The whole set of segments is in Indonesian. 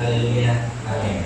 Haleluya. Amin.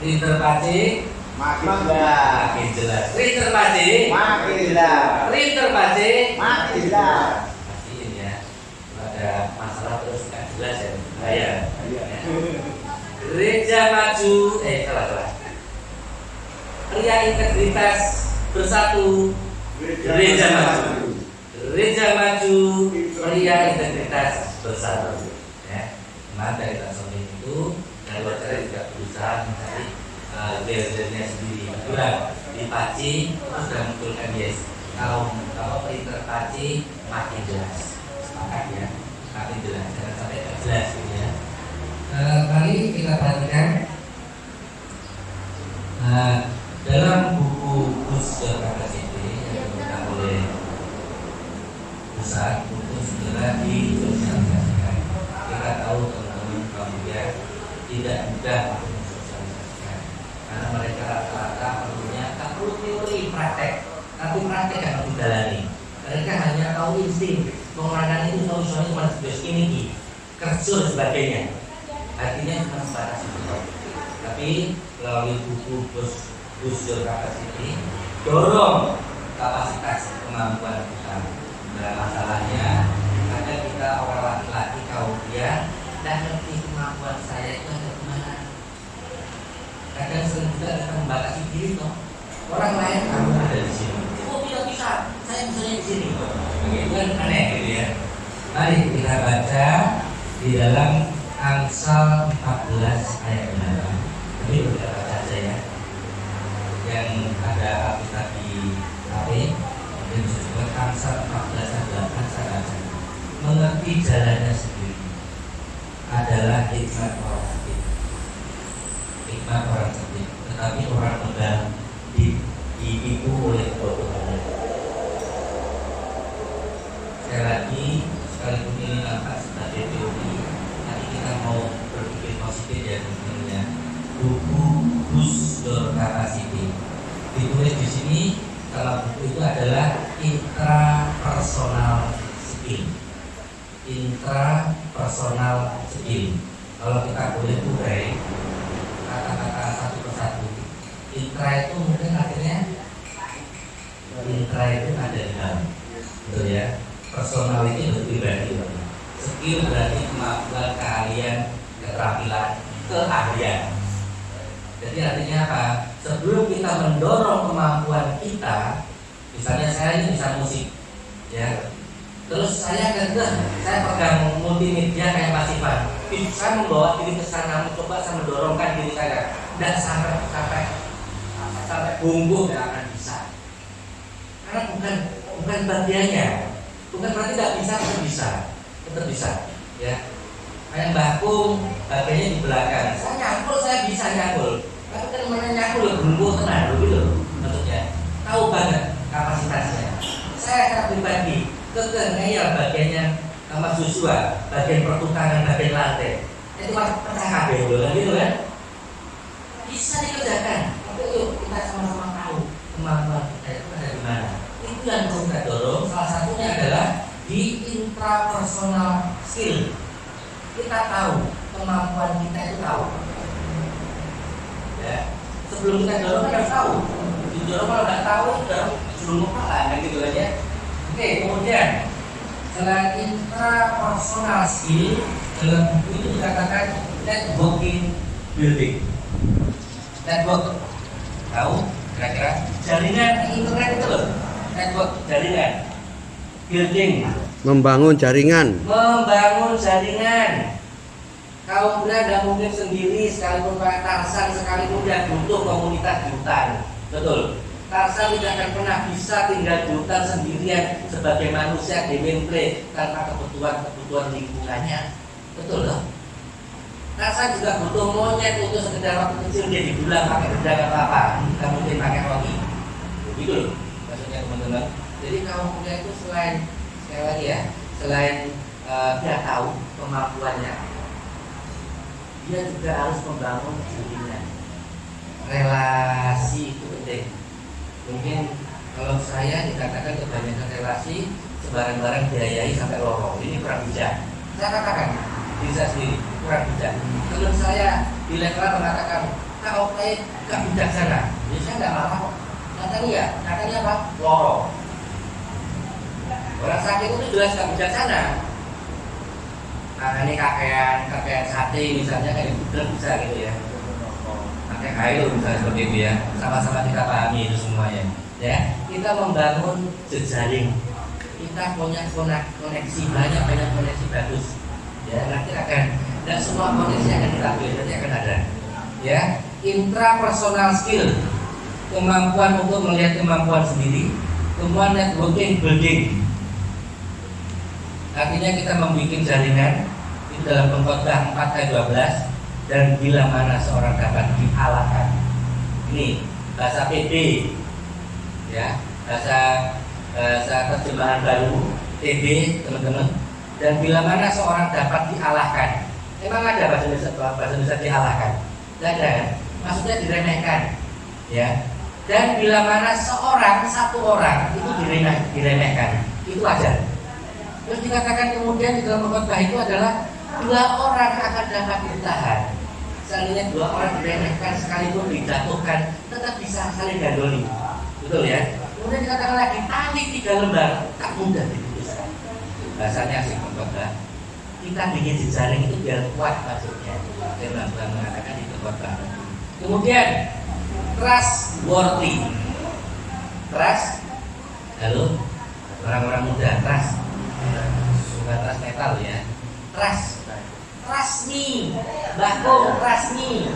Interpati makin jelas. Interpati makin jelas. Interpati makin jelas. Pastiin ya. Ada masalah terus nggak jelas ya. Bahaya. Gereja maju. Salah. Pria integritas bersatu. Gereja maju. Gereja maju. Pria integritas bersatu. Ya. Kemarin dari transformasi itu. Dan saya juga berusaha mencari gereja sendiri. Kurang dipaci terus sudah munculkan yes. Kalau interpretasi makin jelas. Sepakat ya, makin jelas. Jangan sampai tidak jelas gitu ya. Kali kita perhatikan dalam buku Booster Capacity yang diberikan oleh pusat untuk segera disosialisasikan. Kita tahu teman-teman kamu ya tidak mudah untuk mensosialisasikan karena mereka rata-rata perlunya tak perlu teori praktek, tapi praktek yang harus dijalani. Mereka hanya tahu insting pengurangan itu solusinya cuma ini kerja dan sebagainya, artinya cuma sebatas itu. Tapi melalui buku Boost Your Capacity dorong kapasitas kemampuan kita. Nah masalahnya kadang kita orang laki-laki kaum pria tidak ngerti kemampuan saya itu ada di mana. Kadang sering juga kita membatasi diri toh. Orang lain kamu ada di sini. Oh tidak bisa, saya misalnya di sini. Begitu kan aneh gitu ya. Mari kita baca di dalam Amsal 14 ayat 8. Ini kita baca saja ya. Yang ada Alkitab di HP dan disebut Amsal 14 ayat 8 saya baca. Mengerti jalannya sendiri adalah hikmat orang cerdik. Hikmat orang cerdik, tetapi orang muda ditipu oleh kebodohan. Sekali lagi, sekalipun ini nampak sebagai teori, tapi kita mau berpikir positif ya tentunya. Buku Boost Your Capacity ditulis di sini. Kalau buku itu adalah intrapersonal skill. Intrapersonal skill. Kalau kita boleh urai kata-kata satu persatu, intra itu mungkin akhirnya intra itu ada di dalam, betul ya. Personal itu pribadi. Skill berarti kemampuan, keahlian, keterampilan, keahlian. Jadi artinya apa? Sebelum kita mendorong kemampuan kita, misalnya saya ini bisa musik, ya. Terus saya pegang multimedia kayak Mas Ivan. Saya membawa diri ke sana, mencoba saya mendorongkan diri saya. Dan sampai bumbu nggak akan bisa. Karena bukan bagiannya. Bukan berarti tidak bisa, tetap bisa, ya. Kayak Mbah Kung, bagiannya di belakang. Saya nyangkul, saya bisa nyangkul. Tapi kan mana nyangkul ya bumbu tenang, gitu maksudnya. Tahu banget kapasitasnya. Saya secara pribadi ngeyel bagiannya Mas Joshua, bagian pertukaran, bagian lantai. Itu mas pecah kabel gitu kan? Bisa dikerjakan. Tapi yuk kita sama-sama tahu kemampuan kita itu ada di mana. Itu yang perlu kita dorong. Salah satunya adalah di intrapersonal skill. Kita tahu kemampuan kita itu tahu. Ya. Sebelum kita dorong kita harus tahu. Didorong kalau nggak tahu, dorong sebelum kepala kan gitu kan ya. Oke, kemudian selain intrapersonal skill, dalam buku itu dikatakan networking building. Network, tahu kira-kira jaringan internet itu loh. Network jaringan, building, membangun jaringan. Kaum muda tidak mungkin sendiri, sekalipun Pak Tarsan sekalipun dia butuh komunitas di hutan, betul. Tarsan tidak akan pernah bisa tinggal di hutan sendirian sebagai manusia dementre tanpa kebutuhan lingkungannya, betul loh. Tarsan juga butuh monyet untuk sekedar waktu kecil dia dibulang pakai benda apa, tidak mungkin pakai roti, gitu loh maksudnya teman-teman. Jadi kaum muda itu selain sekali lagi ya, selain dia tahu kemampuannya, dia juga harus membangun jaringan. Relasi itu penting. Mungkin kalau saya dikatakan kebanyakan relasi sebarang-barang biayai sampai lorong, ini kurang bijak. Saya katakan diri saya sendiri kurang bijak. Teman saya di level mengatakan kau kayak gak bijaksana, jadi saya nggak marah kok. Katanya apa? Lorong. Orang sakit itu jelas gak bijaksana. Nah ini kakek sate misalnya kayak gudeg bisa gitu ya. Pakai kayu misalnya seperti itu ya. Sama-sama kita pahami itu semuanya. Ya, kita membangun jejaring. Kita punya koneksi banyak koneksi bagus. Ya, nanti dan semua koneksi akan diambil, nanti akan ada. Ya, intrapersonal skill, kemampuan untuk melihat kemampuan sendiri, kemudian networking building. Artinya kita membuat jaringan itu dalam Pengkhotbah 4 ayat 12. Dan bila mana seorang dapat dialahkan, ini bahasa PD, ya, bahasa terjemahan baru TB teman-teman. Dan bila mana seorang dapat dialahkan, emang ada bahasa Indonesia dialahkan? Tidak ada, maksudnya diremehkan, ya. Dan bila mana satu orang itu diremehkan, itu wajar. Terus dikatakan kemudian di dalam khotbah itu adalah 2 orang akan dapat bertahan. Seandainya 2 orang diremehkan sekalipun dijatuhkan, tetap bisa saling gandoli, betul ya. Kemudian dikatakan lagi tali 3 lembar tak mudah diputuskan. Bahasanya asik khotbah. Kita bikin jejaring itu biar kuat maksudnya. Firman Tuhan mengatakan di khotbah. Kemudian trustworthy. Trust, halo, orang-orang muda, trust, bukan trust metal ya. Trust me, Bakung, trust me,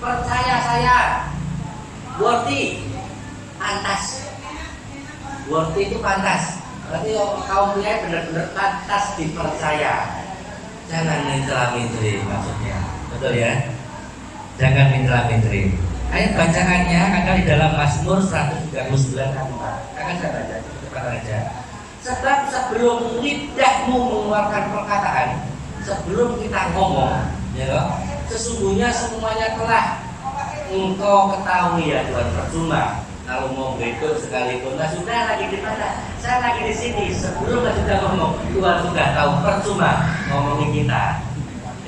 percaya saya. Worthy, pantas. Worthy itu pantas. Berarti kaum pria benar-benar pantas dipercaya. Jangan mencela-mencela maksudnya, betul ya? Jangan mencela-mencela. Ayat bacaannya ada di dalam Mazmur 139 ayat 4. Akan saya baca cepat aja. Sebab sebelum lidahmu mengeluarkan perkataan, sebelum kita ngomong, ya, sesungguhnya semuanya telah engkau ketahui ya Tuhan. Percuma kalau mau berikut sekalipun. Nah sudah lagi di mana? Saya lagi di sini. Sebelum kita ngomong, Tuhan sudah tahu. Percuma ngomongin kita,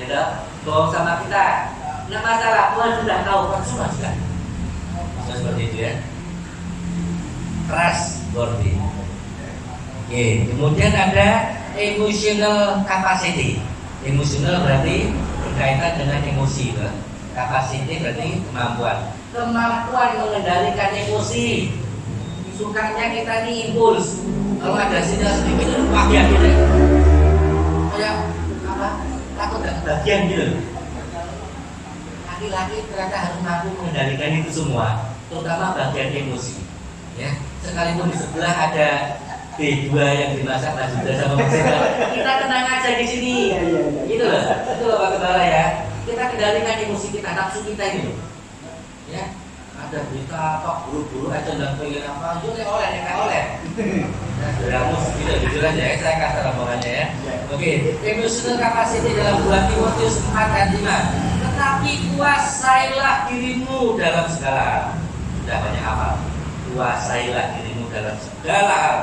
ya, bohong sama kita. Nggak masalah, Tuhan sudah tahu. Percuma sudah. Seperti itu ya. Trustworthy. Oke, kemudian ada emotional capacity. Emotional berarti berkaitan dengan emosi, kan? Capacity berarti kemampuan mengendalikan emosi. Sukanya kita ini impuls. Kalau ada sinyal sedikit itu bagian gitu. Kayak apa? Takut dan bagian gitu. Laki-laki ternyata harus mampu mengendalikan itu semua, terutama bagian emosi. Ya, sekalipun di sebelah ada B2 yang dimasak Mas Yuda sama Mas Yuda, kita tenang aja di sini. Gitu loh, itu loh Pak Kepala ya. Kita kendalikan emosi kita, nafsu kita ini. Ya, ada berita apa buru-buru aja dan pengen apa, itu oleh. Nah, beramus gitu, jujur aja ya, saya kasar omongannya ya. Oke, emotional capacity dalam 2 Timotius 4 ayat 5. Tetapi kuasailah dirimu dalam segala hal. Sudah banyak hafal. Kuasailah dirimu dalam segala hal,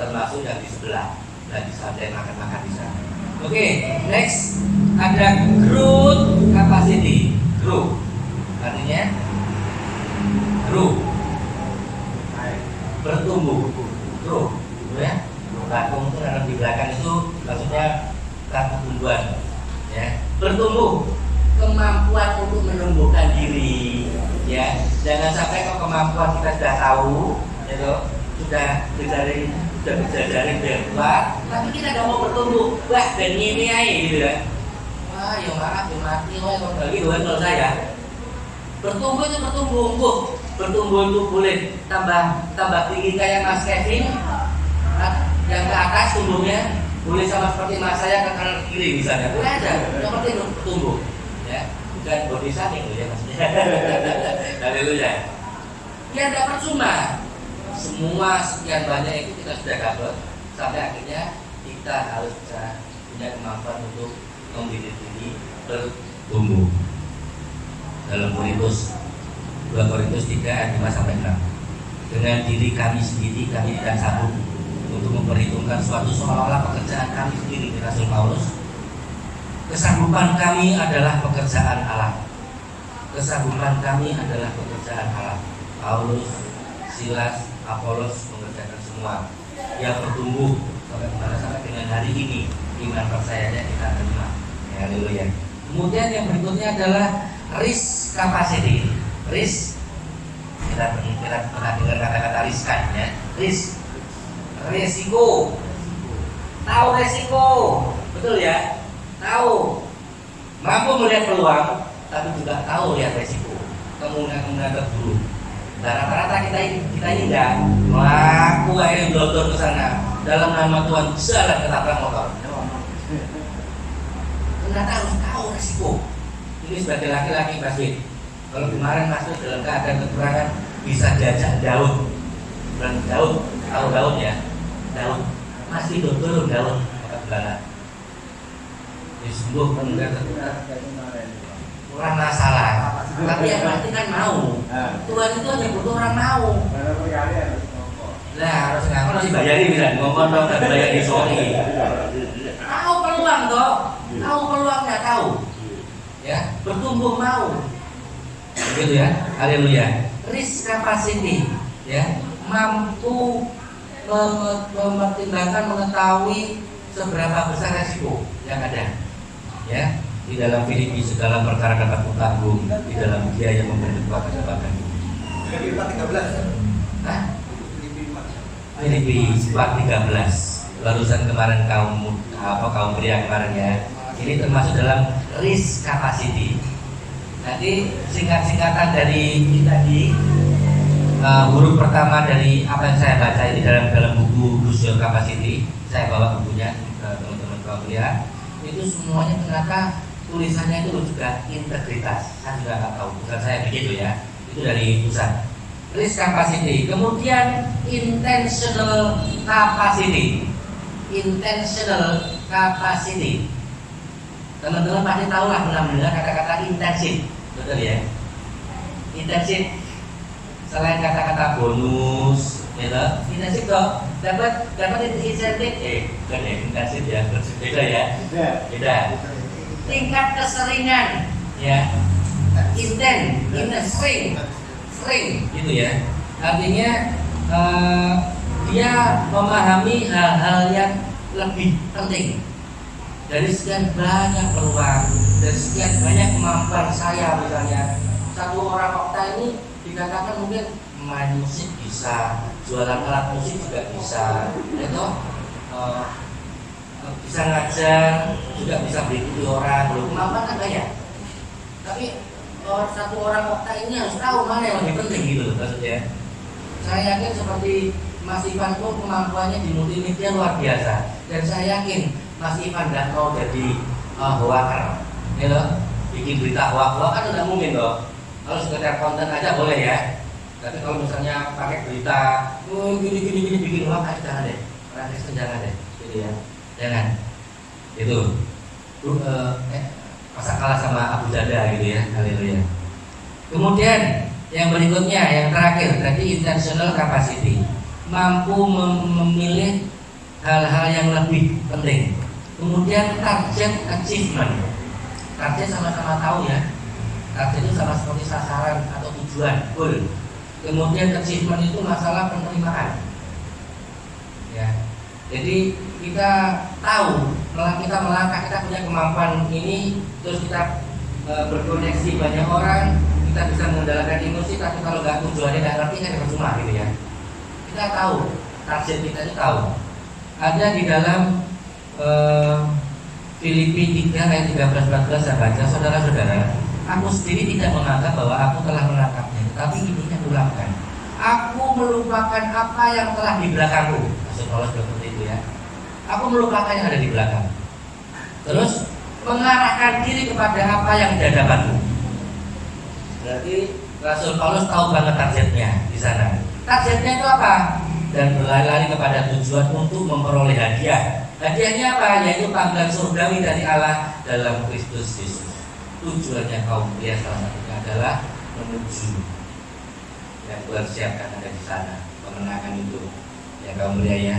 termasuk yang di sebelah. Lagi santai makan-makan di sana. Oke, next ada growth capacity. Grow, artinya grow, bertumbuh. Grow, ya. Bakung itu dalam di belakang itu maksudnya pertumbuhan, ya. Bertumbuh, kemampuan untuk menumbuhkan diri, ya. Jangan sampai kok kemampuan kita sudah tahu, ya, sudah berjajarin kuat, tapi kita nggak mau bertumbuh. Wah, dan ini aja gitu ya. Wah, ya maaf, ya mati, wah, kalau bagi kalau saya bertumbuh itu bertumbuh itu boleh tambah tinggi kayak Mas Kevin, yang ke atas tumbuhnya boleh sama seperti Mas saya ke kanan kiri misalnya, boleh aja, yang penting bertumbuh, ya, bukan body shaming ya maksudnya. Haleluya. Ya tidak percuma. Semua sekian banyak itu kita sudah dapat sampai akhirnya kita harus bisa punya kemampuan untuk membidik diri bertumbuh. Dalam Korintus 2 Korintus 3 ayat 5 sampai 6. Dengan diri kami sendiri kami tidak sanggup untuk memperhitungkan suatu seolah-olah pekerjaan kami sendiri, Rasul Paulus. Kesanggupan kami adalah pekerjaan Allah. Kesanggupan kami adalah pekerjaan Allah. Paulus, Silas, Apolos mengerjakan semua. Yang bertumbuh sampai dengan hari ini iman percayanya kita terima. Ya, haleluya. Kemudian yang berikutnya adalah risk capacity. Risk, kita pernah dengar kata-kata riskan ya. Risk, resiko. Tahu resiko, betul ya? Tahu, mampu melihat peluang, tapi juga tahu lihat resiko. Kemungkinan terburuk. Nah, rata-rata kita ini enggak melaku akhirnya blodor ke sana dalam nama Tuhan jalan ketabrak motor. Ternyata harus tahu resiko. Ini sebagai laki-laki Mas Wid. Kalau kemarin Mas Wid dalam keadaan kekurangan bisa diajak Daud. Bukan Daud, tahu Daud ya? Daud. Masih turun Daud kata belana. Disembuh meninggal terkenal. orang masalah. Tapi yang pasti kan mau. Tuhan itu hanya butuh orang mau. Nah harus ngaku harus dibayarin bisa ngomong dong nggak bayar di sorry. Tahu peluang toh, tahu peluangnya tahu. Ya bertumbuh mau. Begitu ya, haleluya. Risk capacity, ya mampu mempertimbangkan mengetahui seberapa besar resiko yang ada. Ya di dalam Filipi segala perkara dapat kutanggung di dalam Dia yang memberi kekuatan. Filipi 4:13. Hah? Filipi 4:13. Barusan kemarin kaum pria kemarin ya. Ini termasuk dalam risk capacity. Nanti singkat-singkatan dari ini tadi huruf pertama dari apa yang saya baca ini dalam buku Lose Your Capacity. Saya bawa bukunya ke teman-teman kaum pria. Itu semuanya ternyata tulisannya itu juga integritas. Saya juga nggak tahu, bukan saya begitu ya. Itu dari pusat. Risk capacity, kemudian intentional capacity. Intentional capacity. Teman-teman pasti tahu lah pernah mendengar kata-kata intensif, betul ya? Intensif. Selain kata-kata bonus, gitu. Intensif toh dapat insentif, bukan ya intensif ya, beda ya. Beda. Tingkat keseringan, ya. Sering gitu ya. Artinya dia memahami hal-hal yang lebih penting dari sekian banyak peluang, dari sekian banyak kemampuan saya misalnya. Satu orang Okta ini dikatakan mungkin main musik bisa, jualan alat musik juga bisa, itu bisa ngajar, juga bisa beli orang, belum kemampuan kan banyak. Tapi satu orang Okta ini harus tahu mana yang lebih penting gitu loh maksudnya. Saya yakin seperti Mas Ivan pun kemampuannya di multimedia luar biasa, dan saya yakin Mas Ivan tidak mau jadi hoaker, ya loh, bikin berita hoax kan tidak mungkin loh. Kalau sekedar konten aja boleh ya, tapi kalau misalnya pakai berita gini bikin hoax jangan deh, orang Kristen jangan deh, gitu ya, jangan. Itu masa kalah sama Abu Jada gitu ya, haleluya. Kemudian yang berikutnya, yang terakhir tadi intentional capacity, mampu memilih hal-hal yang lebih penting. Kemudian target achievement, target sama-sama tahu ya, target itu sama seperti sasaran atau tujuan, goal. Kemudian achievement itu masalah penerimaan, ya. Jadi kita tahu, kita melangkah, kita punya kemampuan ini, terus kita berkoneksi banyak orang, kita bisa mengendalikan emosi, tapi kalau nggak tujuannya nggak ngerti kan percuma gitu ya. Kita tahu, target kita itu tahu. Ada di dalam Filipi 3 ayat 13-14 saya baca, saudara-saudara, aku sendiri tidak menganggap bahwa aku telah menangkapnya, tetapi ini yang ulangkan. Aku melupakan apa yang telah di belakangku. Maksud Paulus seperti itu ya. Aku melupakan yang ada di belakang. Terus mengarahkan diri kepada apa yang di hadapanku. Berarti Rasul Paulus tahu banget targetnya di sana. Targetnya itu apa? Dan berlari-lari kepada tujuan untuk memperoleh hadiah. Hadiahnya apa? Yaitu panggilan surgawi dari Allah dalam Kristus Yesus. Tujuannya kaum pria salah satunya adalah menuju yang Tuhan siapkan ada di sana, pemenangan itu yang kaum pria ya.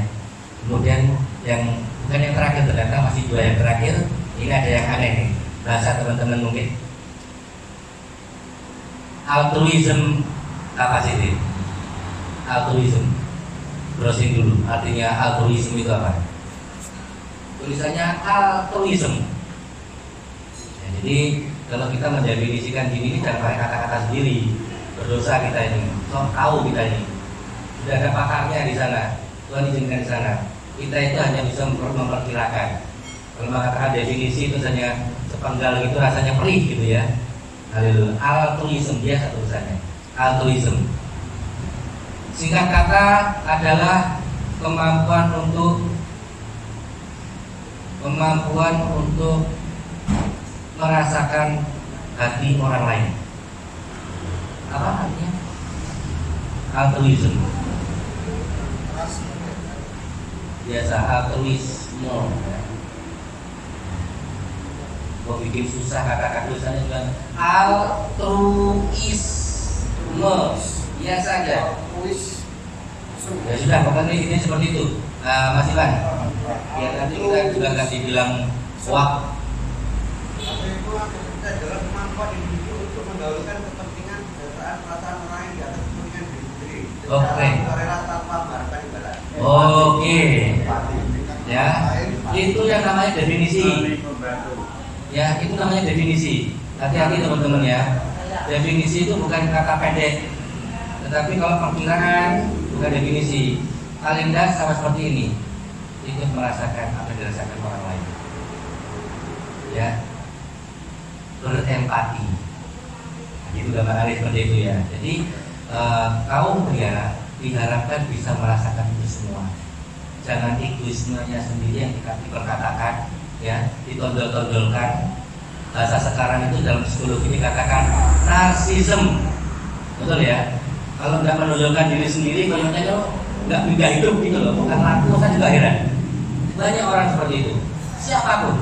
Kemudian yang bukan yang terakhir, ternyata masih dua yang terakhir. Ini ada yang aneh nih, bahasa teman-teman mungkin. Altruism capacity. Altruism. Browsing dulu, artinya altruism itu apa? Tulisannya altruism. Ya, jadi kalau kita mendefinisikan diri ini jangan pakai kata-kata sendiri. Berdosa kita ini, so tahu kita ini. Sudah ada pakarnya di sana. Tuhan izinkan di sana. Kita itu hanya bisa memperkirakan. Kalau mengatakan definisi itu hanya sepenggal gitu, rasanya perih gitu ya. Haleluya. Altruism biasa tulisannya. Altruism. Singkat kata adalah kemampuan untuk merasakan hati orang lain. Apa artinya? Altruism. Biasa altruisme. kok bikin susah kata-kata tulisannya bilang altruisme, ya saja. Ya sudah, pokoknya ini seperti itu. Mas Iwan, ya nanti kita juga nggak dibilang wah. Adalah kemampuan individu untuk mendahulukan kepentingan perasaan orang yang di atas kepentingan diri sendiri. Oke. Rela tanpa mengharapkan imbalan. Oke. Ya, itu yang namanya definisi. Ya, itu namanya definisi. Hati-hati teman-teman ya. Definisi itu bukan kata pendek, tetapi kalau perkiraan bukan definisi. Paling dah sama seperti ini, ikut merasakan apa yang dirasakan orang lain. Ya, berempati. Itu gambarannya seperti itu ya. Jadi kaum pria diharapkan bisa merasakan itu semua. Jangan egoismenya sendiri yang diperkatakan, ya, ditondol-tondolkan. Bahasa sekarang itu dalam psikologi dikatakan narsisme, betul ya? Kalau nggak menonjolkan diri sendiri, kayaknya nggak bisa hidup gitu loh. Bukan laku, saya juga heran. Banyak orang seperti itu, siapapun.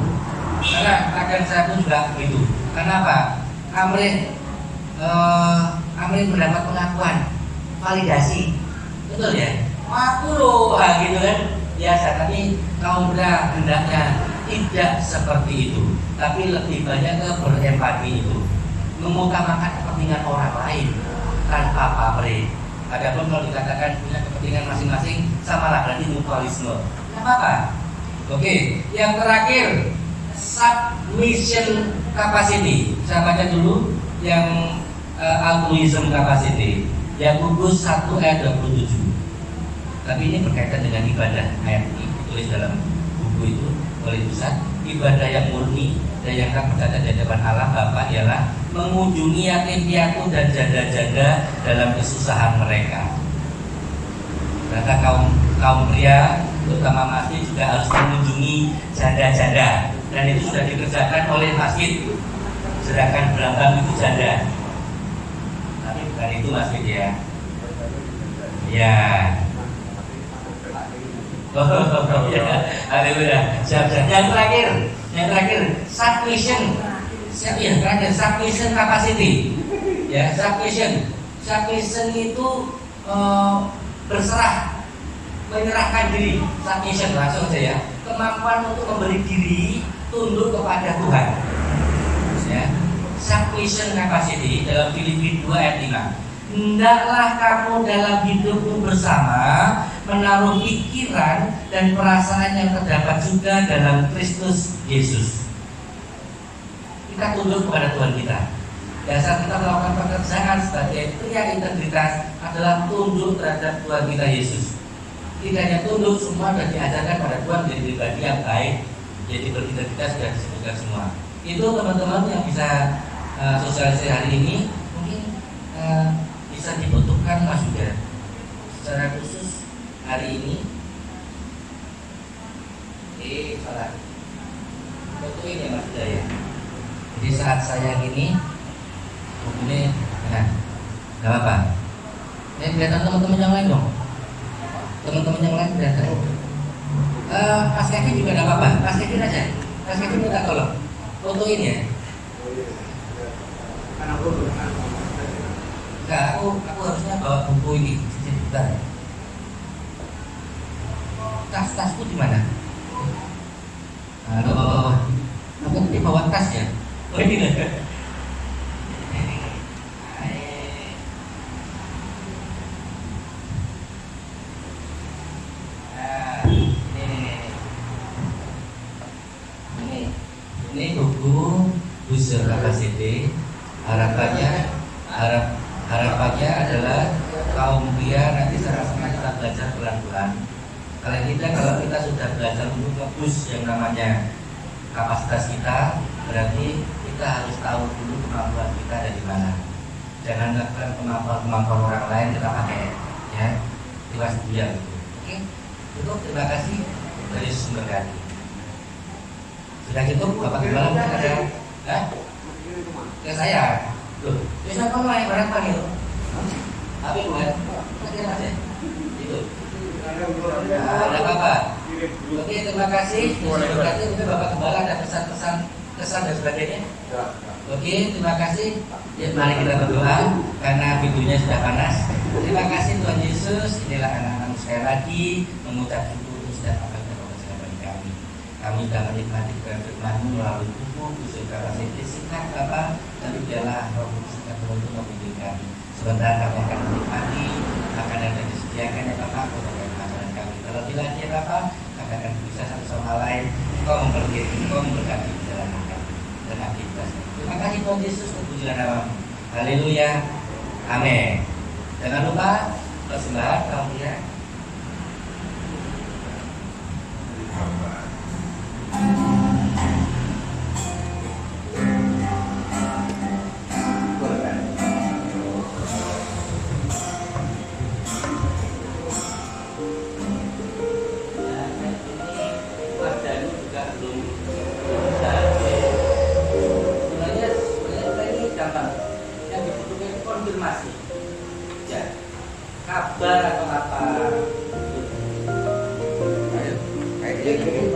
Karena akan saya pun juga begitu. Kenapa? Amrin mendapat pengakuan, validasi, betul ya? Aku loh, gitu kan? Biasa, tapi kaum pria hendaknya tidak seperti itu, tapi lebih banyak ke berempati itu, mengutamakan kepentingan orang lain tanpa pamrih. Adapun kalau dikatakan punya kepentingan masing-masing, samalah berarti mutualisme. Tidak apa-apa. Oke, yang terakhir submission capacity. Saya baca dulu yang altruism capacity, Yakobus 1 ayat 27. Tapi ini berkaitan dengan ibadah. Ayat ini ditulis dalam buku itu oleh Ustaz. Ibadah yang murni dan yang tak berkata di hadapan Allah Bapa ialah mengunjungi yatim piatu dan janda-janda dalam kesusahan mereka. Ternyata kaum pria, terutama masjid juga harus mengunjungi janda-janda, dan itu sudah dikerjakan oleh masjid. Sedangkan Brambang itu janda. Tapi bukan itu masjid ya. Ya. Oh ya, alhamdulillah. Siap-siap. Yang terakhir, submission. Submission capacity. Ya, submission itu berserah, menyerahkan diri. Submission langsung saja ya. Kemampuan untuk memberi diri tunduk kepada Tuhan. Ya. Submission capacity dalam Filipi 2 ayat 5. Hendaklah kamu dalam hidupmu bersama menaruh pikiran dan perasaan yang terdapat juga dalam Kristus Yesus. Kita tunduk kepada Tuhan kita. Dasar kita melakukan pekerjaan sebagai pria integritas adalah tunduk terhadap Tuhan kita Yesus. Tidak hanya tunduk, semua sudah diajarkan pada Tuhan menjadi pribadi yang baik, jadi berintegritas sudah disebutkan semua. Itu teman-teman yang bisa sosialisasi hari ini mungkin bisa dibutuhkan Mas Yuda secara khusus hari ini. Salah fotoin ya Mas Yuda ya. Jadi saat saya gini ini, nah, nggak apa-apa. Kelihatan teman-teman yang lain dong. Teman-teman yang lain kelihatan. Mas Kevin juga nggak apa-apa. Mas Kevin aja. Mas Kevin minta tolong fotoin ya. Enggak, aku harusnya bawa buku ini. Sebentar. Tas-tasku di mana? Halo. Aku tadi bawa tas ya. Oh ini. Ini buku Booster Capacity. Harapannya adalah kaum pria nanti sama-sama kita belajar pelan-pelan. Kalau kita sudah belajar untuk nge-boost yang namanya kapasitas kita, berarti kita harus tahu dulu kemampuan kita ada di mana. Jangan lakukan kemampuan orang lain kita pakai, ya. Jelas dia gitu. Oke, cukup. Terima kasih dari sumber hati. Sudah cukup, Bapak Gembala mungkin ada? Ke saya. Loh, bisa kamu naik berapa nih? Tapi bukan, nanti aja. Itu. Ada apa-apa? Oke, terima kasih. Terima kasih. Mungkin Bapak Gembala ada pesan-pesan kesan dan sebagainya? Oke, terima kasih. Ya, mari kita berdoa karena videonya sudah panas. Terima kasih Tuhan Yesus. Inilah anak-anakmu sekali lagi mengucap syukur sudah pakai bagi kami. Kami sudah menikmati firman-Mu melalui buku, saudara Sikat Bapak, dan biarlah Roh Kudus untuk membimbing kami. Sebentar kami akan menikmati makanan yang disediakan ya Bapak untuk makanan kami. Terlebih lagi ya Bapak, kami akan bisa satu sama lain. Engkau memberkati perjalanan kami dan aktivitas. Terima kasih Tuhan Yesus untuk pujian nama-Mu. Haleluya. Amin. Jangan lupa persembahan kamu ya. Konfirmasi ya, kabar atau apa Kayak gini.